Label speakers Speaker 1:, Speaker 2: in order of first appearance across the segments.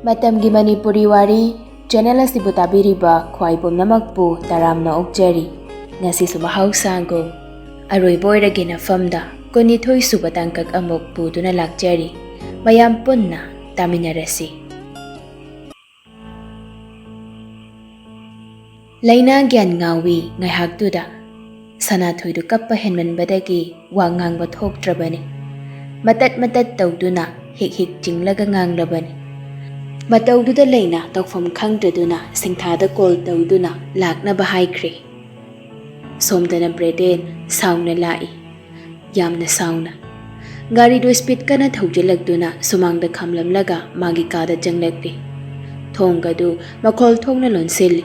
Speaker 1: Matamgi Manipuri Wari channel asibu tabiriba khwai pumnamakpu taramna okjari ngasi sumahau sangum Aroiba Oirage Nafamdei Nungcthoi suba tangkak amok puduna lakjari mayam punna taminarasi. Laina gyan ngawi ngaihaktuda Sanahal du kappa henmanbadagi wa ngangba thoktrabani matat tawduna hik jinglaga nganglabani matawduda laina tawfam khangdraduna singthada kol tawduna laknaba haikhre somdana breden sauna lai yamna sauna gari do speed kana thaujalakduna sumangda khamlamlaga magi kada janglakri thongadu makhol thongna lonselli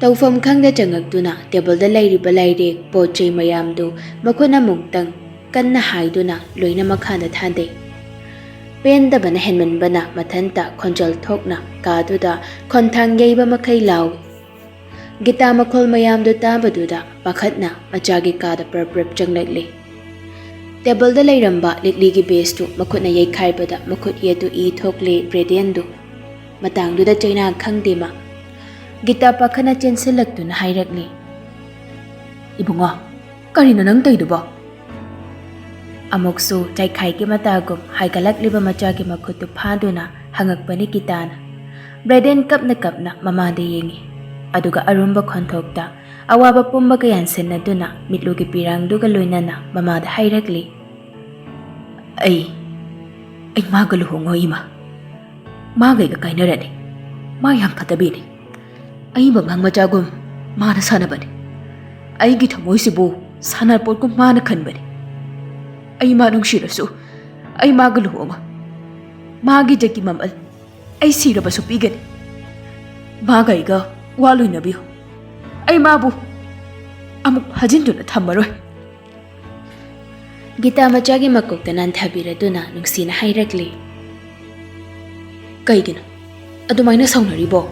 Speaker 1: tawfam khangda jangakduna table da lairiba lairek pochei mayamdu makhona mungtang kanna haiduna loina makhanda thande pendabana henmanbana mathanta khonjal thokna kaduda khonthang yeiba makhai lawi gita makhol mayamdu tabaduda pakhatna machagi kada prap janglakli table da lairamba likligi base tu makhutna yeikhaibada makhut yetu e thokle bredendu matangduda chaina khangdema gita pakhana chensilaktuna hairakli ibunga karina nang taiduba amoksu jaikhai ki matagum haigalakliba machagi makhutu phaduna hangakpani kitana breden kapna mamade yengi aduga arumba khonthokta awaba pumba kayan senaduna mitlugi pirangduga loinana mamada hairakli ai magalu hongo ima magai ga kainarani ma yam phatabini ai bangang machagum mana sanabani ai gi thamoisibu sanar potkum mana khanbani ai ma nungshirasu ai magalu hongo magi jaki mamal ai sirabasu pigani magai ga waluinabiyo ai mabu amuk hajinduna thammaroi gita machagi makokta nanthabiraduna nungsina hairakli kaigina adumaina saunaribo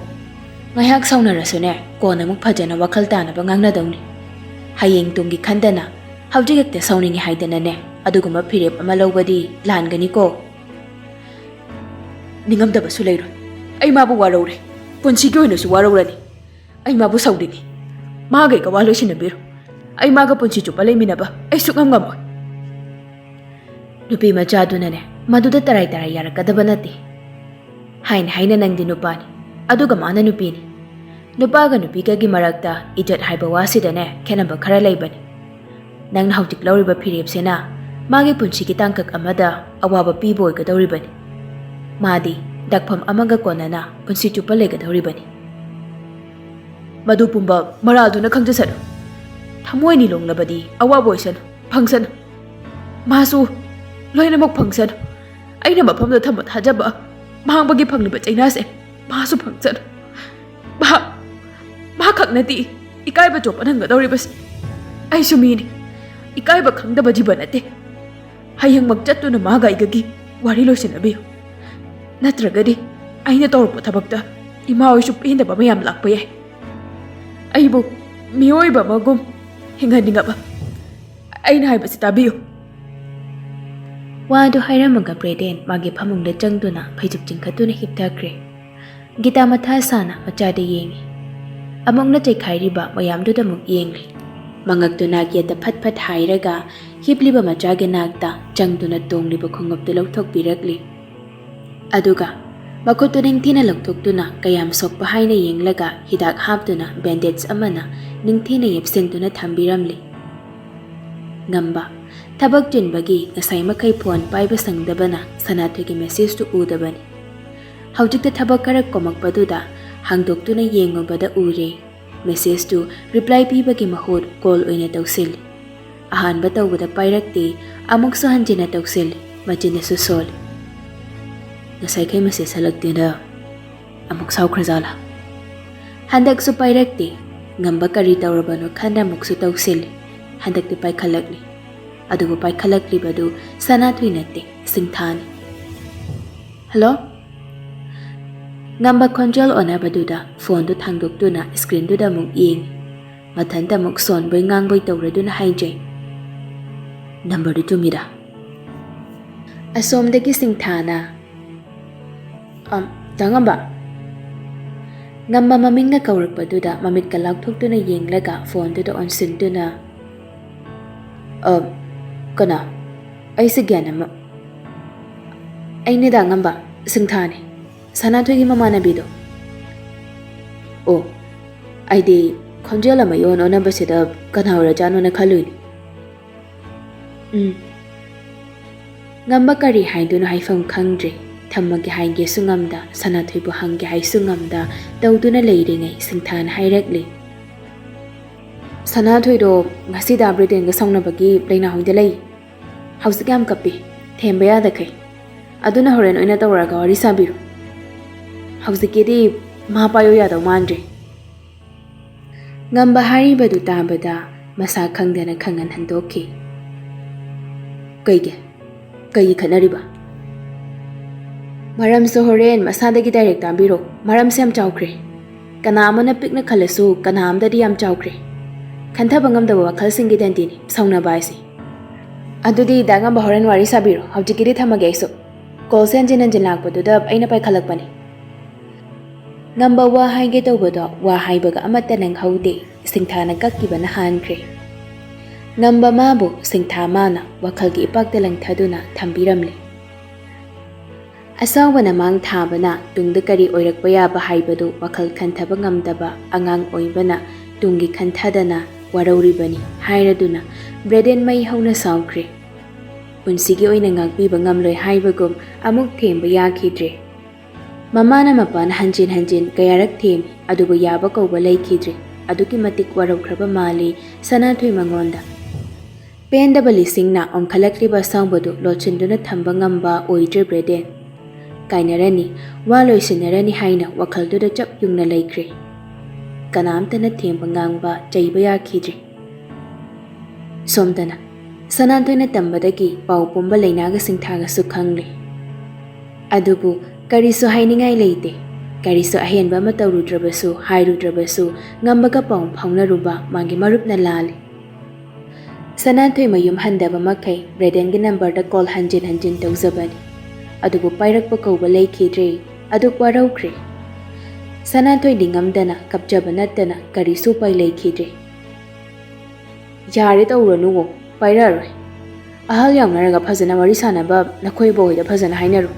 Speaker 1: ngaiyak saunarasune kona muk phajana wakhal tanaba ngangnadawni hayeng tunggi khandana haujigakta sauningi haidana ne aduguma phirep ama lawbadi langani ko ningamdabasu leiro ai mabu warore punsigi oinasu warorani ai mabu saudingi magai ka walo sinabiru ai maga punsi chupa leiminaba ai sukam ngamoi nupi machaduna ne maduda tarai yarakadaba nati haina nangdi nupani aduga mana nupini nupaga nupiga gi marakta ijat haiba wasida ne khenaba khara leibani nangna hautik lawriba phirep sena magi punsi ki tangkak amada awaba piboy ga dawribani madi dakpham amaga konana punsi chupa lega dawribani madu pumba maraduna khangjasan thamoini longlabadi awaboisan phangsan masu loinamok phangsan aina mafamda thamba thajaba mangbagi phangliba chainase masu phangsan ba khaknati ikaiba chopananga dawribas ai sumini ikaiba khangdaba jibanate hayang magjatuna magaigagi wari loisinabiyo natragadi aina tawrpa thabakta ima oisu pendaba mayam lakpa yai aibu miyoiba magum hinganingaba aina haibasi tabiyo wadu hairamaga breden magi phamungda changduna phaijuk jingkhatuna hipthakre gita matha sana machade yengi amongna chaikhairiba mayamduda muk yengli mangakduna gyata phat hairaga hipliba machage nakta changduna tongliba khongapta lawthok pirakli aduga makutu ningthina lokthokduna kayam sokpa haina yenglaga hidak hapduna bandage amana ningthina yepsentuna thambiramli ngamba thabak jinbagi ngasai makai phone paiba sangdabana Sanahal gi message tu udabani haujikta thabak karak komakpaduda hangdoktuna yengobada ure message tu reply pibagi mahur call oina tawsil ahanba tawbada pairakte amuk sahanjina tawsil machina susol ngasai kai message halaktina amuk saukhrazala handak su pairakte ngamba kari tawrabano khanda muksu tawsil handak ti paikhalakni adubu paikhalakli badu Sanahal natte singthani hello ngamba khonjal ona baduda phone du thangdoktuna screen du da muk yeng mathanta muk son boy ngangboy tawraduna haijai number du tumira asomdagi singthana Dangamba Ngamba maminga kaurakpaduda mamit ka laugthoktuna yenglaga phone duda onsinduna kana ai se gyanama ai ne da ngamba singthane Sanahal gi mamanabido ai de khonjela mayon ona basida kanawra jano na khalui ngamba kari haiduna haifam khangdre thammagi haige sungamda Sanahal bu hangge hai sungamda dauduna leiringai singthan hairakli Sanahal do ngasi da breden ga songnabagi leina hoide lei hausigam kapi themba ya da kai aduna horen oina tawraga wari sabiru hausigedi ma payo ya da mandre ngamba haribadu tabada masa khangdana khangan handokhi kai khanariba maram so horen masadagi direct tabiro maram sem chawkre kana amana pikna khalasu kana amdadi am chawkre khantha bangam da wakal singi dentini sauna baisi adudi dagam horen wari sabiro hawjikiri thamage so call senjin anjin lakpadu da aina pai khalakpani ngamba wa haige tawbado wa haibaga amata nang haude singthana kakkibana hankre ngamba mabu singtha mana wakhalgi ipakta langthaduna thambiramle asawbana mang thabana tungda kari oirakpa yaba haibadu wakhal khanthaba ngamdaba angang oibana tungi khanthadana warauribani hairaduna breden mai hauna saukre punsigi oina ngakpiba ngamloi haibagum amuk themba yakhidre mamana mapana hanjin kayarak them adubu yaba kauba laikhidre aduki matik waraukraba mali Sanahal mangonda pendaba lisingna omkhalakriba sawbadu lochinduna thamba ngamba oidre breden kainarani waloisinarani haina wakhalduda chap yungna laikre kanamtana themba ngangba chaiba yakhidre somdana Sanahal tambadagi pau pumba leinaga singthaga sukhangle adubu karisu hainingai leite karisu ahenba ma tawrudrabasu hairudrabasu ngambaga pau phaunaruba magi marupna lali Sanahal mayum handaba makai breden gi number da call hanjin tawzabani adubu pairakpa kauba laikhidre adu waraukre Sanahal dingamdana kapjaba nattana karisu pai laikhidre yare tawranu wo pairaroi ahal yawnaraga phajana wari sanaba nakhoi boida phajana hainaru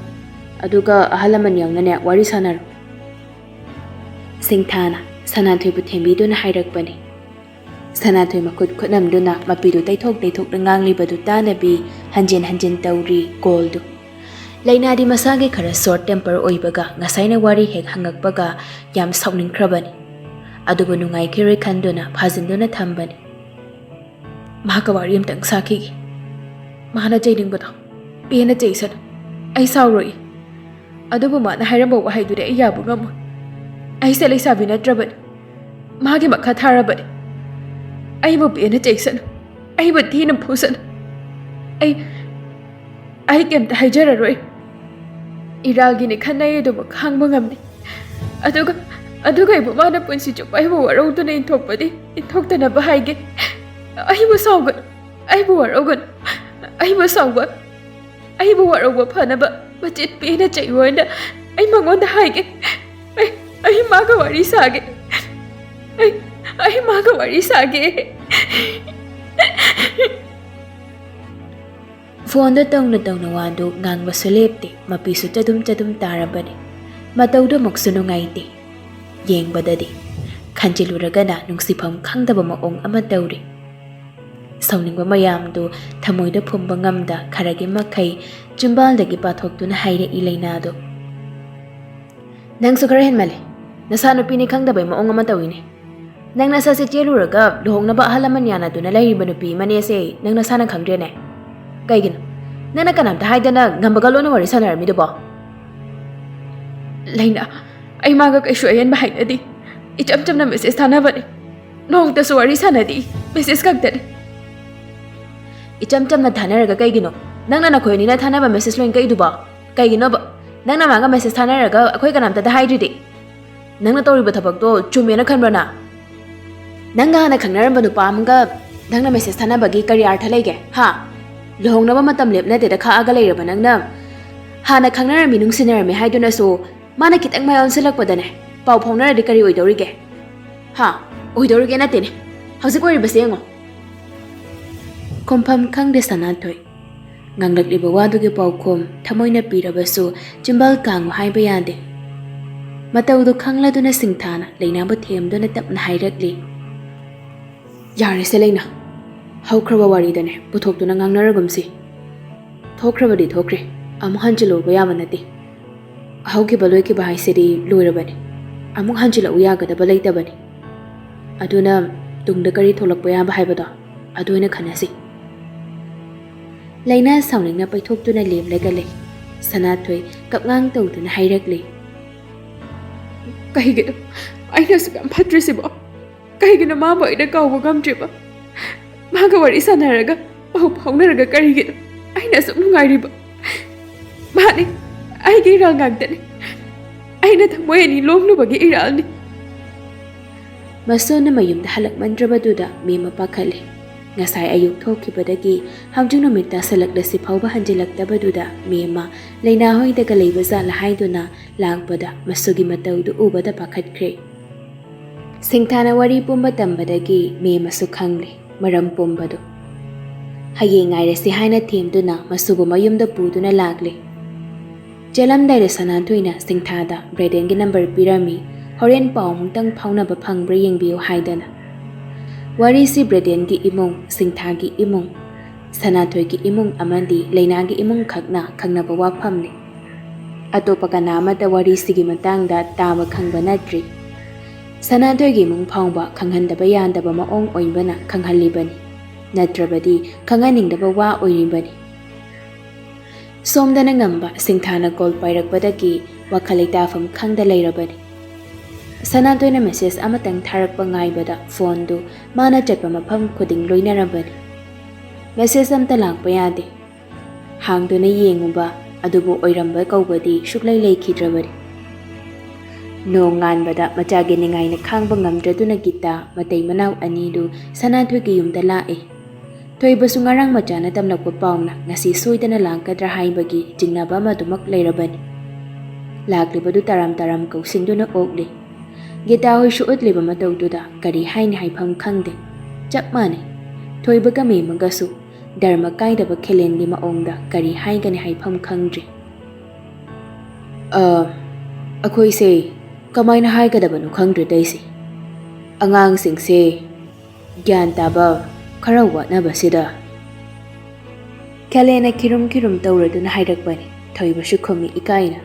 Speaker 1: aduga ahalaman yawnane wari sanaru singthana Sanahal bu thembiduna hairakpani Sanahal makut khutnamduna mapidu taithok nganglibadu tanabi hanjin tawri goldu lainadi masage khara short temper oibaga ngasaina wari hek hangakpaga yam sawningkhrabani adubu nungai khire khanduna phajinduna thambani maga wari amtang sakhi mana jaidingbada pena jaisan ai sauroi adubu mana hairamba wahaidude ai yabu ngam ai se leisabi natrabani magi makha tharabani ai bu pena jaisan ai bu thina phusan ai kemta haijararoi iralgini khanai adubu khangba ngamni aduga ibu mana punsi chupa ibu warauduna inthokpadi inthoktana bahaige aibu saugan aibu waraugan aibu sauga aibu warauba phanaba bachit pena chaiwoina ai mangonda haige ai maga wari sage ai maga wari sage phone da tongna wadu ngangba sulepte mapisu chadum tarabani matauda moksuno ngaite yengbadadi khanjiluragana nungsifam khangdaba maong ama tawri sauningba mayamdu thamoida phumba ngamda kharagi makai chumbaldagi pathoktuna haire ilainado nangsu khara henmale nasanu pini khangdabai maong ama tawine nang nasa se cheluraga lohongnaba ahalaman yana duna lairiba nupi mane se nang nasana khangdrene kaigino nana kanamta haidana ngambaga lona wari sanarmi do ba laina ai maga kaishu ayen bahainadi ichamna message thanabani nong ta wari sanadi message kakdani ichamna thanaraga kaigino nangna nakhoi na thanaba message loin kai duba kaigino ba nangna manga message thanaraga akhoi kanamta da haidridi nangna toriba thabak do chumena khanbrana nanga na khangnaram banu pamga nangna message thanabagi kari artha lege ha lohongnaba matam lepna de da kha aga leiraba nangna hana khangnarami nungsinarami haiduna so Mana kitang may onsilakpadane. Pau faunaradi kari oidorige. Ha, oidorige natine. Hauzik waribase yengo. Kompham khangde Sanahal. Nganglakliba wadugi paukhom thamoina pirabasu chimbal kangu haiba yade. Mataudu khangladuna singthana leinabu themduna tapna hairakli. Yare se leina. Haukraba waridane puthokduna ngangnaragumsi. Thokrabadi thokre. Amuk hanjilurba yaba nati. Haukiba loikiba haisidi loirabani. Amuk hanjila uyagadaba leitabani. Aduna tungda kari tholakpa yaba haibada. Aduina khanasi. Laina sauningna paithokduna lemlaga lei. Sanahal kapngang tawduna hairakli. Kahigina aina sukam phatrisiba. Kahigina mama ida kauba gamtriba. Maga wari sanaraga pau phaunaraga karigina aina suk nungairiba. Mani aigi rangagdane. Aina thamoy ani lomnubagi iralni. Masona mayumda halakmandrabaduda mema pakhale. Ngasai ayuk thokibadagi hamjung numita salaklasi phauba hanjilaktabaduda mema leina hoidaga leibaza lahaiduna langpada masugi mataudu ubada pakhatkre. Singthana wari pumba tambadagi mema sukhangle maram pumbadu. Hayeng airasi haina themduna masubu mayumda puduna lagle. Jalamdaida Sanahal singthada Bradengi number pirami horen pau mungtang phaunaba phangbra yengbiu haidana. Wari si Bradengi imung singthagi imung Sanahal ki imung amandi leinagi imung khakna khangnaba waphamni. Atopa kana amata wari sigi matangda tama khangba natri. Sanahal gi imung phauba khanghandaba yandaba maong oinbana khanghalibani. Natrabadi khanganingdaba wa oiribani. Somdana ngamba singthana call pairakpadagi wakhalitafam khangda leirabani. Sanahal message amatang tharakpa ngaibada phone du mana chatpa mafam khuding loinarabani. Message amta lakpa yade. Hangduna yenguba adubu oiramba kaubadi shuklai leikidrabani. Nong nganbada machagi ningaina khangba ngamdraduna gita matay manaw anidu Sanahal gi yumda lae. Thoibasu ngarang machana tamlakpa pauna ngasi soidana langkadra haibagi jingnaba madumak leirabani. Laklibadu taram kausinduna okli. Gita hoi shuutliba matawduda kari haini haifam khangde. Chap mane. Thoibaga memagasu dharma kaidaba khelendi maongda kari haigani haifam khangdri. Akhoi se kamaina haigadabanu khangdri daisi. Angang singse gyan taba khara watnaba sida. Kalena kirum tawraduna hairakbani. Thoibashu khumi ikaina.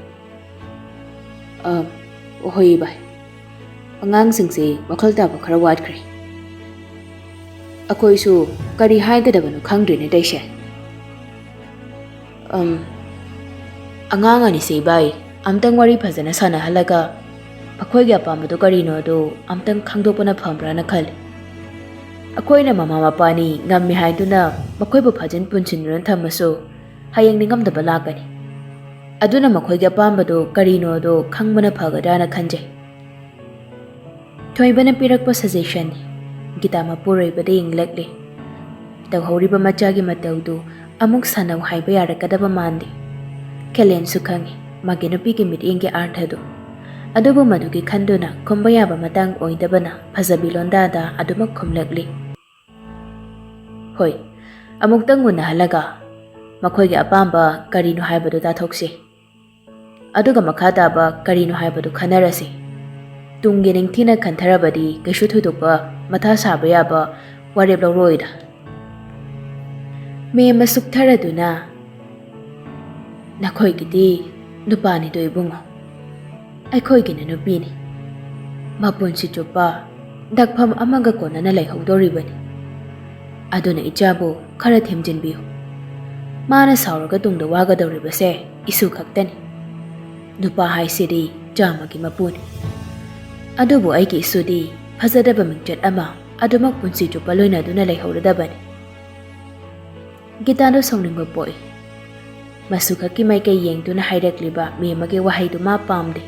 Speaker 1: Ohoi bai. Angang singse wakhal taba khara watkri. Akhoi su kari haigadabanu khangdri ne daise. Angang ani se bai amtang wari phajana sanahalaga akhoi ga pamadu karino do amtang khangdopana phambrana khal. Akhoi na mama Pani ngammi haiduna makhoi bu phajan punchinran thamasu hayang ningamdaba lakani. Aduna makhoi ga pambadu karino do khangmana phagadana khanje. Thoibana pirakpa suggestion gita mapuroi bade inglakle. Tawhoriba machagi mataudu amuk sanaw haiba yarakadaba mandi. Kelen sukhangi magi nupigi mitingi arthadu. Adubu madugi khanduna khumbayaba matang oidabana phajabilondada adumak khumlakli. Hoi, amuktang unahalaga makhoigi apamba karino haibadu tathokse. Aduga makhadaba karino haibadu khanarasi. Tungi ningthina khantharabadi kaishu thudupa matha saba yaba wareb lawroida. Me masuktaraduna nakhoigidi nupani do ibungo. Aikhoigina nupini. Mapunsi chupa dakpham amaga konana laihodoribani. Aduna ichabu khara themjinbiu. Mana sauraga tungda wagadoribase isu khaktani. Nupa haisidi jamagi mapuni. Adubu aiki isudi phajadaba mingchat ama adumak punsi chupa loina duna laihodabani. Gitano songningba poi. Masukaki maikay yengduna hairakliba miyamage wahaydu ma pamde.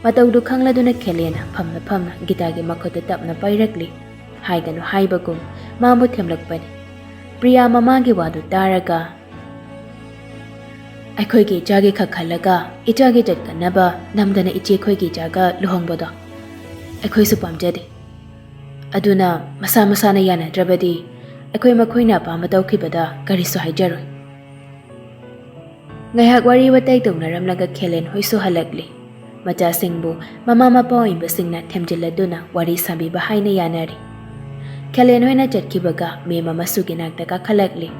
Speaker 1: Matawdu khangladuna khelena phamna gitagi makhota tapna pairakli. Haiganu haibagum mamu themlakpani. Priya mamagi wadu taraga. ꯑꯩꯈꯣꯏꯒꯤ ꯏꯆꯥꯒꯤ ꯈꯛ ꯈꯜꯂꯒ ꯏꯆꯥꯒꯤ ꯆꯠꯀꯅꯕ ꯅꯝꯗꯅ ꯏꯆꯦꯈꯣꯏꯒꯤ ꯏꯆꯥꯒ ꯂꯨꯍꯣꯡꯕꯗꯣ ꯑꯩꯈꯣꯏꯁꯨ ꯄꯥꯝꯖꯗꯦ ꯑꯗꯨꯅ ꯃꯁꯥ ꯃꯁꯥꯅ ꯌꯥꯅꯗ꯭ꯔꯕꯗꯤ ꯑꯩꯈꯣꯏ ꯃꯈꯣꯏꯅ ꯑꯄꯥꯝꯕ ꯇꯧꯈꯤꯕꯗ ꯀꯔꯤꯁꯨ ꯍꯥꯏꯖꯔꯣꯏ ꯉꯥꯏꯍꯥꯛ ꯋꯥꯔꯤ ꯋꯥꯇꯥꯏ ꯇꯧꯅꯔꯝꯂꯒ ꯈꯦꯂꯦꯟ ꯍꯣꯏꯁꯨ ꯍꯜꯂꯛꯂꯤ ꯃꯆꯥꯁꯤꯡꯕꯨ ꯃꯃꯥ ꯃꯄꯥ ꯑꯣꯏꯕꯁꯤꯡꯅ ꯊꯦꯝꯖꯤꯜꯂꯗꯨꯅ ꯋꯥꯔꯤ ꯁꯥꯕꯤꯕ ꯍꯥꯏꯅ ꯌꯥꯅꯔꯤ ꯈꯦꯂꯦꯟ ꯍꯣꯏꯅ ꯆꯠꯈꯤꯕꯒ ꯃꯦꯝ ꯑꯃꯁꯨꯒꯤ ꯅꯥꯛꯇ ꯀꯥꯈꯠꯂꯛꯂꯤ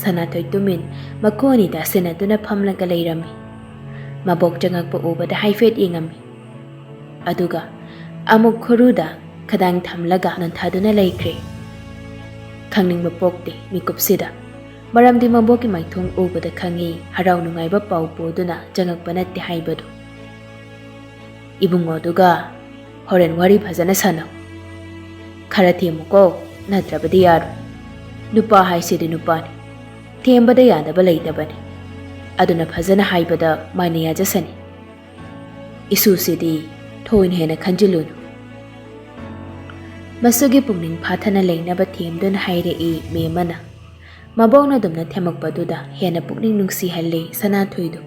Speaker 1: ꯁꯅꯥꯊꯣꯏ ꯇꯨꯃꯤꯟ ꯃꯈꯨ ꯑꯅꯤ ꯇꯥꯁꯤꯟꯅꯗꯨꯅ ꯐꯝꯂꯒ ꯂꯩꯔꯝꯃꯤ ꯃꯕꯣꯛ ꯆꯪꯉꯛꯄ ꯎꯕꯗ ꯍꯥꯏꯐꯦꯠ ꯌꯦꯡꯉꯝꯃꯤ ꯑꯗꯨꯒ ꯑꯃꯨꯛ ꯈꯨꯔꯨꯗ ꯈꯗꯥꯡ ꯊꯝꯂꯒ ꯅꯟꯊꯗꯨꯅ ꯂꯩꯈ꯭ꯔꯦ ꯈꯪꯅꯤꯡꯕ ꯄꯣꯛꯇꯦ ꯃꯤꯀꯨꯞꯁꯤꯗ ꯃꯔꯝꯗꯤ ꯃꯕꯣꯛꯀꯤ ꯃꯥꯏꯊꯣꯡ ꯎꯕꯗ ꯈꯪꯉꯤ ꯍꯔꯥꯎ ꯅꯨꯡꯉꯥꯏꯕ ꯄꯥꯎ ꯄꯨꯗꯨꯅ ꯆꯪꯉꯛꯄ ꯅꯠꯇꯦ ꯍꯥꯏꯕꯗꯨ ꯏꯕꯨꯡꯉꯣꯗꯨꯒ ꯍꯣꯔꯦꯟ ꯋꯥꯔꯤ ꯐꯖꯅ ꯁꯥꯟꯅꯧ ꯈꯔ ꯊꯦꯝꯃꯨꯀꯣ ꯅꯠꯇ꯭ꯔꯕꯗꯤ ꯌꯥꯔꯣꯏ ꯅꯨꯄꯥ ꯍꯥꯏꯁꯤꯗꯤ ꯅꯨꯄꯥꯅꯤ ꯊꯦꯝꯕꯗ ꯌꯥꯗꯕ ꯂꯩꯇꯕꯅꯤ ꯑꯗꯨꯅ ꯐꯖꯅ ꯍꯥꯏꯕꯗ ꯃꯥꯏꯅ ꯌꯥꯖꯁꯅꯤ ꯏꯁꯨꯁꯤꯗꯤ ꯊꯣꯏꯅ ꯍꯦꯟꯅ ꯈꯟꯖꯤꯜꯂꯨꯅꯨ ꯃꯁꯨꯒꯤ ꯄꯨꯛꯅꯤꯡ ꯐꯥꯊꯅ ꯂꯩꯅꯕ ꯊꯦꯝꯗꯨꯅ ꯍꯥꯏꯔꯛꯏ ꯃꯦꯝꯃꯅ ꯃꯕꯣꯛꯅ ꯑꯗꯨꯝꯅ ꯊꯦꯝꯃꯛꯄꯗꯨꯗ ꯍꯦꯟꯅ ꯄꯨꯛꯅꯤꯡ ꯅꯨꯡꯁꯤꯍꯜꯂꯤ ꯁꯅꯥꯊꯣꯏꯗꯨ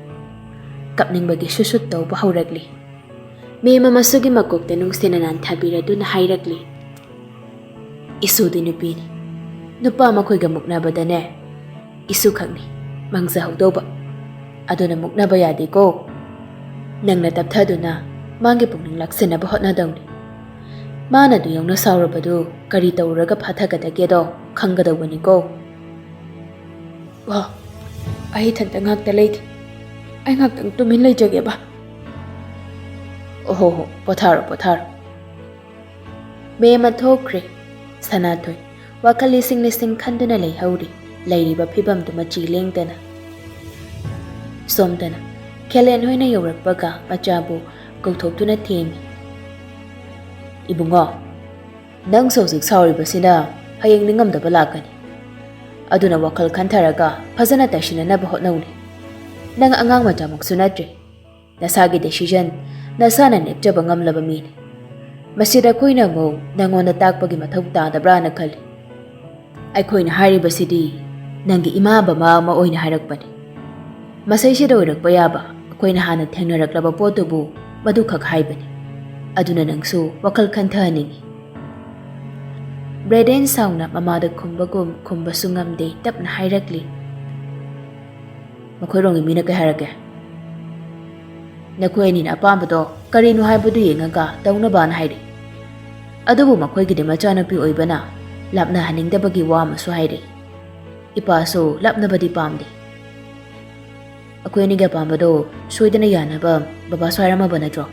Speaker 1: ꯀꯞꯅꯤꯡꯕꯒꯤ ꯁꯨꯁꯨꯠ ꯇꯧꯕ ꯍꯧꯔꯛꯂꯤ ꯃꯦꯝ ꯑꯃꯁꯨꯒꯤ ꯃꯀꯣꯛꯇ ꯅꯨꯡꯁꯤꯅ ꯅꯥꯟꯊꯕꯤꯔꯗꯨꯅ ꯍꯥꯏꯔꯛꯂꯤ ꯏꯁꯨꯗꯤ ꯅꯨꯄꯤꯅꯤ ꯅꯨꯄꯥ ꯃꯈꯣꯏꯒ ꯃꯨꯛꯅꯕꯗꯅꯦ ꯏꯁꯨ ꯈꯛꯅꯤ ꯃꯥꯡꯖꯍꯧꯗꯧꯕ ꯑꯗꯨꯅ ꯃꯨꯛꯅꯕ ꯌꯥꯗꯦꯀꯣ ꯅꯪꯅ ꯇꯞꯊꯗꯨꯅ ꯃꯥꯒꯤ ꯄꯨꯛꯅꯤꯡ ꯂꯥꯛꯁꯤꯟꯅꯕ ꯍꯣꯠꯅꯗꯧꯅꯤ ꯃꯥꯅ ꯑꯗꯨ ꯌꯧꯅ ꯁꯥꯎꯔꯕꯗꯨ ꯀꯔꯤ ꯇꯧꯔꯒ ꯐꯥꯊꯒꯗꯒꯦꯗꯣ ꯈꯪꯒꯗꯧꯕꯅꯤꯀꯣ ꯋꯥ ꯑꯩ ꯏꯊꯟꯇ ꯉꯥꯛꯇ ꯂꯩꯒꯦ ꯑꯩ ꯉꯥꯛꯇꯪ ꯇꯨꯃꯤꯟ ꯂꯩꯖꯒꯦꯕ ꯑꯣꯍꯣ ꯍꯣ ꯄꯣꯊꯥꯔꯣ ꯄꯣꯊꯥꯔꯣ ꯃꯦꯝ ꯊꯣꯛꯈ꯭ꯔꯦ ꯁꯅꯥꯊꯣꯏ ꯋꯥꯈꯜ ꯂꯤꯁꯤꯡ ꯂꯤꯁꯤꯡ ꯈꯟꯗꯨꯅ ꯂꯩꯍꯧꯔꯤ ꯂꯩꯔꯤꯕ ꯐꯤꯕꯝꯗꯨ ꯃꯆꯤ ꯂꯦꯡꯗꯅ ꯁꯣꯝꯗꯅ ꯈꯦꯂꯦꯟ ꯍꯣꯏꯅ ꯌꯧꯔꯛꯄꯒ ꯃꯆꯥꯕꯨ ꯀꯧꯊꯣꯛꯇꯨꯅ ꯊꯦꯝꯃꯤ ꯏꯕꯨꯡꯉꯣ ꯅꯪꯁꯨ ꯍꯧꯖꯤꯛ ꯁꯥꯎꯔꯤꯕꯁꯤꯅ ꯍꯌꯦꯡ ꯅꯤꯡꯉꯝꯗꯕ ꯂꯥꯛꯀꯅꯤ ꯑꯗꯨꯅ ꯋꯥꯈꯜ ꯈꯟꯊꯔꯒ ꯐꯖꯅ ꯇꯥꯏꯁꯤꯟꯅꯅꯕ ꯍꯣꯠꯅꯧꯅꯦ ꯅꯪ ꯑꯉꯥꯡ ꯃꯆꯥꯃꯛꯁꯨ ꯅꯠꯇ꯭ꯔꯦ ꯅꯁꯥꯒꯤ ꯗꯦꯁꯤꯖꯟ ꯅꯁꯥꯅ ꯂꯦꯞꯆꯕ ꯉꯝꯂꯕ ꯃꯤꯅꯤ ꯃꯁꯤꯗ ꯑꯩꯈꯣꯏꯅ ꯑꯃꯨꯛ ꯅꯪꯉꯣꯟꯗ ꯇꯥꯛꯄꯒꯤ ꯃꯊꯧ ꯇꯥꯗꯕ꯭ꯔꯥꯅ ꯈꯜꯂꯤ ꯑꯩꯈꯣꯏꯅ ꯍꯥꯏꯔꯤꯕꯁꯤꯗꯤ ꯅꯪꯒꯤ ꯏꯃꯥ ꯕꯕꯥ ꯑꯃ ꯑꯣꯏꯅ ꯍꯥꯏꯔꯛꯄꯅꯤ ꯃꯁꯩꯁꯤꯗ ꯑꯣꯏꯔꯛꯄ ꯌꯥꯕ ꯑꯩꯈꯣꯏꯅ ꯍꯥꯟꯅ ꯊꯦꯡꯅꯔꯛꯂꯕ ꯄꯣꯠꯇꯨꯕꯨ ꯃꯗꯨꯈꯛ ꯍꯥꯏꯕꯅꯤ ꯑꯗꯨꯅ ꯅꯪꯁꯨ ꯋꯥꯈꯜ ꯈꯟꯊꯍꯟꯅꯤꯡꯉꯤ ꯕ꯭ꯔꯦꯗꯦꯟ ꯁꯥꯎꯅ ꯃꯃꯥꯗ ꯈꯨꯝꯕꯒꯨꯝ ꯈꯨꯝꯕꯁꯨ ꯉꯝꯗꯦ ꯇꯞꯅ ꯍꯥꯏꯔꯛꯂꯤ ꯃꯈꯣꯏꯔꯣꯝꯒꯤ ꯃꯤꯅ ꯀꯩ ꯍꯥꯏꯔꯛꯀꯦ ꯅꯈꯣꯏ ꯑꯅꯤꯅ ꯑꯄꯥꯝꯕꯗꯣ ꯀꯔꯤꯅꯣ ꯍꯥꯏꯕꯗꯨ ꯌꯦꯡꯉꯒ ꯇꯧꯅꯕꯅ ꯍꯥꯏꯔꯤ ꯑꯗꯨꯕꯨ ꯃꯈꯣꯏꯒꯤꯗꯤ ꯃꯆꯥꯅꯨꯄꯤ ꯑꯣꯏꯕꯅ ꯂꯥꯞꯅꯍꯟꯅꯤꯡꯗꯕꯒꯤ ꯋꯥ ꯑꯃꯁꯨ ꯍꯥꯏꯔꯤ ꯏꯄꯥꯁꯨ ꯂꯥꯞꯅꯕꯗꯤ ꯄꯥꯝꯗꯦ ꯑꯩꯈꯣꯏ ꯑꯅꯤꯒꯤ ꯑꯄꯥꯝꯕꯗꯣ ꯁꯣꯏꯗꯅ ꯌꯥꯅꯕ ꯕꯕꯥꯁꯨ ꯍꯥꯏꯔꯝꯃꯕ ꯅꯠꯇ꯭ꯔꯣ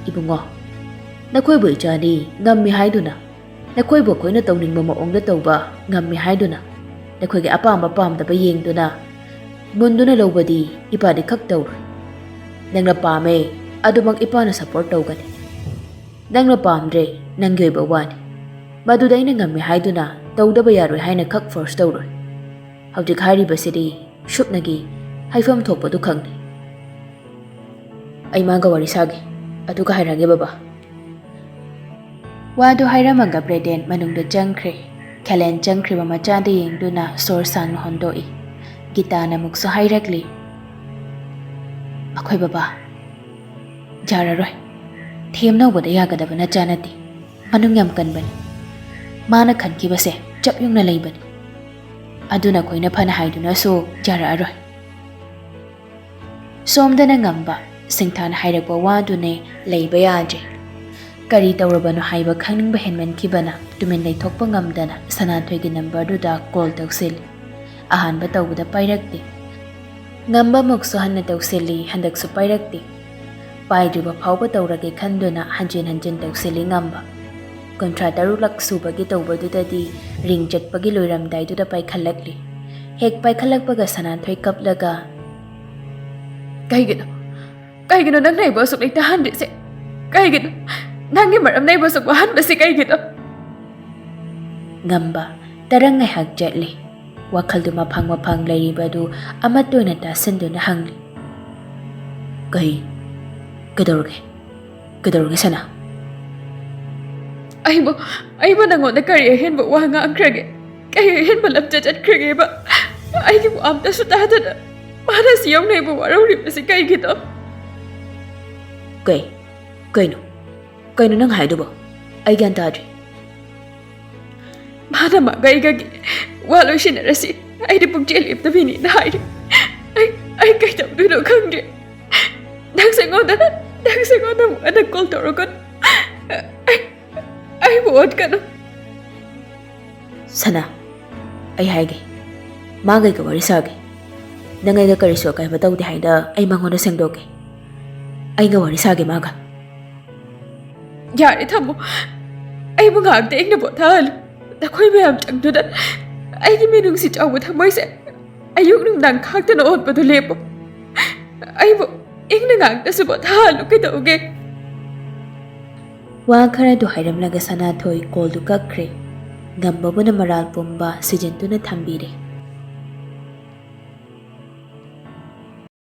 Speaker 1: ꯏꯕꯨꯡꯉꯣ ꯅꯈꯣꯏꯕꯨ ꯏꯆꯥꯗꯤ ꯉꯝꯃꯤ ꯍꯥꯏꯗꯨꯅ ꯅꯈꯣꯏꯕꯨ ꯑꯩꯈꯣꯏꯅ ꯇꯧꯅꯤꯡꯕ ꯃꯑꯣꯡꯗ ꯇꯧꯕ ꯉꯝꯃꯤ ꯍꯥꯏꯗꯨꯅ ꯅꯈꯣꯏꯒꯤ ꯑꯄꯥꯝꯕ ꯄꯥꯝꯗꯕ ꯌꯦꯡꯗꯨꯅ ꯃꯨꯟꯗꯨꯅ ꯂꯧꯕꯗꯤ ꯏꯄꯥꯗꯤ ꯈꯛ ꯇꯧꯔꯣꯏ ꯅꯪꯅ ꯄꯥꯝꯃꯦ ꯑꯗꯨꯃꯛ ꯏꯄꯥꯅ ꯁꯄꯣꯔꯠ ꯇꯧꯒꯅꯤ ꯅꯪꯅ ꯄꯥꯝꯗ꯭ꯔꯦ ꯅꯪꯒꯤ ꯑꯣꯏꯕ ꯋꯥꯅꯤ ꯃꯗꯨꯗ ꯑꯩꯅ ꯉꯝꯃꯤ ꯍꯥꯏꯗꯨꯅ ꯇꯧꯗꯕ ꯌꯥꯔꯣꯏ ꯍꯥꯏꯅ ꯈꯛ ꯐꯣꯔꯁ ꯇꯧꯔꯣꯏ ꯍꯧꯖꯤꯛ ꯍꯥꯏꯔꯤꯕꯁꯤꯗꯤ ꯁꯨꯞꯅꯒꯤ ꯍꯥꯏꯐꯝ ꯊꯣꯛꯄꯗꯨ ꯈꯪꯅꯤ ꯑꯩ ꯃꯥꯒ ꯋꯥꯔꯤ ꯁꯥꯒꯦ ꯑꯗꯨꯒ ꯍꯥꯏꯔꯛꯑꯒꯦ ꯕꯕꯥ ꯋꯥꯗꯨ ꯍꯥꯏꯔꯝꯃꯒ ꯕ꯭ꯔꯦꯗꯦꯟ ꯃꯅꯨꯡꯗ ꯆꯪꯈ꯭ꯔꯦ ꯈꯦꯂꯦꯟ ꯆꯪꯈ꯭ꯔꯤꯕ ꯃꯆꯥꯗ ꯌꯦꯡꯗꯨꯅ ꯁꯣꯔ ꯁꯥꯡꯅ ꯍꯣꯟꯗꯣꯛꯏ ꯒꯤꯇꯥꯅ ꯑꯃꯨꯛꯁꯨ ꯍꯥꯏꯔꯛꯂꯤ ꯑꯩꯈꯣꯏ ꯕꯕꯥ ꯌꯥꯔꯔꯣꯏ ꯊꯦꯝꯅꯧꯕꯗ ꯌꯥꯒꯗꯕ ꯅꯆꯥ ꯅꯠꯇꯦ ꯃꯅꯨꯡ ꯌꯥꯝ ꯀꯟꯕꯅꯤ ꯃꯥꯅ ꯈꯟꯈꯤꯕꯁꯦ ꯆꯞ ꯌꯨꯡꯅ ꯂꯩꯕꯅꯤ ꯑꯗꯨꯅ ꯑꯩꯈꯣꯏꯅ ꯐꯅ ꯍꯥꯏꯗꯨꯅꯁꯨ ꯌꯥꯔꯛꯑꯔꯣꯏ ꯁꯣꯝꯗꯅ ꯉꯝꯕ ꯁꯤꯡꯊꯥꯅ ꯍꯥꯏꯔꯛꯄ ꯋꯥꯗꯨꯅꯦ ꯂꯩꯕ ꯌꯥꯗ꯭ꯔꯦ ꯀꯔꯤ ꯇꯧꯔꯕꯅꯣ ꯍꯥꯏꯕ ꯈꯪꯅꯤꯡꯕ ꯍꯦꯟꯃꯟꯈꯤꯕꯅ ꯇꯨꯃꯤꯟ ꯂꯩꯊꯣꯛꯄ ꯉꯝꯗꯅ ꯁꯅꯥꯊꯣꯏꯒꯤ ꯅꯝꯕꯔꯗꯨꯗ ꯀꯣꯜ ꯇꯧꯁꯤꯜꯂꯤ ꯑꯍꯥꯟꯕ ꯇꯧꯕꯗ ꯄꯥꯏꯔꯛꯇꯦ ꯉꯝꯕ ꯑꯃꯨꯛꯁꯨ ꯍꯟꯅ ꯇꯧꯁꯤꯜꯂꯤ ꯍꯟꯗꯛꯁꯨ ꯄꯥꯏꯔꯛꯇꯦ ꯄꯥꯏꯗ꯭ꯔꯤꯕ ꯐꯥꯎꯕ ꯇꯧꯔꯒꯦ ꯈꯟꯗꯨꯅ ꯍꯟꯖꯤꯟ ꯍꯟꯖꯤꯟ ꯇꯧꯁꯤꯜꯂꯤ ꯉꯝꯕ 36ꯂꯛ ꯁꯨꯕꯒꯤ ꯇꯧꯕꯗꯨꯗꯗꯤ ꯔꯤꯡ ꯆꯠꯄꯒꯤ ꯂꯣꯏꯔꯝꯗꯥꯏꯗꯨꯗ ꯄꯥꯏꯈꯠꯂꯛꯂꯤ ꯍꯦꯛ ꯄꯥꯏꯈꯠꯂꯛꯄꯒ ꯁꯅꯥꯊꯣꯏ ꯀꯞꯂꯒ ꯀꯩꯒꯤꯅꯣ ꯅꯪꯅ ꯑꯩꯕꯨ ꯑꯁꯨꯛ ꯂꯩꯇꯍꯟꯗ꯭ꯔꯤꯁꯦ ꯀꯩꯒꯤꯅꯣ ꯅꯪꯒꯤ ꯃꯔꯝꯅ ꯑꯩꯕꯨ ꯑꯁꯨꯛ ꯋꯥꯍꯟꯕꯁꯤ ꯀꯩꯒꯤꯅꯣ ꯉꯝꯕ ꯇꯔꯪ ꯉꯥꯏꯍꯥꯛ ꯆꯠꯂꯤ ꯋꯥꯈꯜꯗꯨ ꯃꯐꯪ ꯂꯩꯔꯤꯕꯗꯨ ꯑꯃꯠꯇ ꯑꯣꯏꯅ ꯇꯥꯁꯤꯟꯗꯨꯅ ꯍꯪꯂꯤ ꯀꯩꯗꯧꯔꯒꯦ ꯁꯅꯥ ꯑꯩꯕꯨ ꯅꯪꯉꯣꯟꯗ ꯀꯔꯤ ꯑꯍꯦꯟꯕ ꯋꯥ ꯉꯥꯡꯈ꯭ꯔꯒꯦ ꯀꯩ ꯑꯍꯦꯟꯕ ꯂꯝꯆꯠ ꯆꯠꯈ꯭ꯔꯒꯦꯕ
Speaker 2: ꯑꯩꯒꯤ ꯋꯥ ꯑꯝꯇꯁꯨ ꯇꯥꯗꯅ ꯃꯥꯅ ꯁꯤ ꯌꯧꯅꯩꯕꯨ ꯋꯥꯔꯧꯔꯤꯕꯁꯤ ꯀꯩꯒꯤꯅꯣ?
Speaker 1: ꯀꯩꯅꯣ ꯅꯪ ꯍꯥꯏꯗꯨꯕꯣ? ꯑꯩ ꯒ꯭ꯌꯥꯟ ꯇꯥꯗ꯭ꯔꯤ꯫
Speaker 2: ꯃꯥꯅ ꯃꯥꯒ ꯑꯩꯒꯒꯤ ꯋꯥ ꯂꯣꯏꯁꯤꯟꯅꯔꯁꯤ ꯑꯩꯗꯤ ꯄꯨꯛꯆꯦꯜ ꯂꯦꯞꯇꯕꯤꯅꯤꯅ ꯍꯥꯏꯔꯤ꯫ ꯑꯩ ꯀꯩꯗꯧꯗꯣꯏꯅꯣ ꯈꯪꯗ꯭ꯔꯦ꯫ ꯅꯪꯁꯦ ꯑꯩꯉꯣꯟꯗ ꯑꯃꯨꯛ ꯍꯟꯅ ꯀꯣꯜ ꯇꯧꯔꯛꯀꯅꯨ꯫ ꯑꯩꯕꯨ ꯑꯣꯠꯀꯅꯨ꯫
Speaker 1: ꯁꯅꯥ, ꯑꯩ ꯍꯥꯏꯒꯦ, ꯃꯥꯒꯩꯒ ꯋꯥꯔꯤ ꯁꯥꯒꯦ꯫ ꯅꯪ ꯑꯩꯒ ꯀꯔꯤꯁꯨ ꯑꯀꯥꯏꯕ ꯇꯧꯗꯦ ꯍꯥꯏꯅ ꯑꯩ ꯃꯉꯣꯟꯗ ꯁꯦꯡꯗꯣꯛꯀꯦ꯫ ꯑꯩꯒ ꯋꯥꯔꯤ ꯁꯥꯒꯦ ꯃꯥꯒ꯫
Speaker 2: ꯌꯥꯔꯦ ꯊꯝꯃꯣ, ꯑꯩꯕꯨ ꯉꯥꯏꯍꯥꯛꯇ ꯏꯪꯅ ꯄꯣꯊꯥꯍꯜꯂꯨ꯫ ꯅꯈꯣꯏ ꯃꯌꯥꯝ ꯆꯪꯗꯨꯅ ꯑꯩꯒꯤ ꯃꯤꯅꯨꯡꯁꯤ ꯆꯥꯎꯕ ꯊꯃꯣꯏꯁꯦ ꯑꯌꯨꯛ ꯅꯨꯡꯗꯥꯡ ꯈꯥꯛꯇꯅ ꯑꯣꯠꯄꯗꯨ ꯂꯦꯞꯄꯣ꯫ ꯑꯩꯕꯨ ꯏꯪꯅ ꯉꯥꯏꯍꯥꯛꯇꯁꯨ ꯄꯣꯊꯥꯍꯜꯂꯨ ꯀꯩꯗꯧꯒꯦ?
Speaker 1: ꯋꯥ ꯈꯔꯗꯨ ꯍꯥꯏꯔꯝꯂꯒ ꯁꯅꯥꯊꯣꯏ ꯀꯣꯜꯗꯨ ꯀꯛꯈ꯭ꯔꯦ꯫ ꯉꯝꯕꯕꯨꯅ ꯃꯔꯥꯜ ꯄꯨꯝꯕ ꯁꯤꯖꯤꯟꯗꯨꯅ ꯊꯝꯕꯤꯔꯦ꯫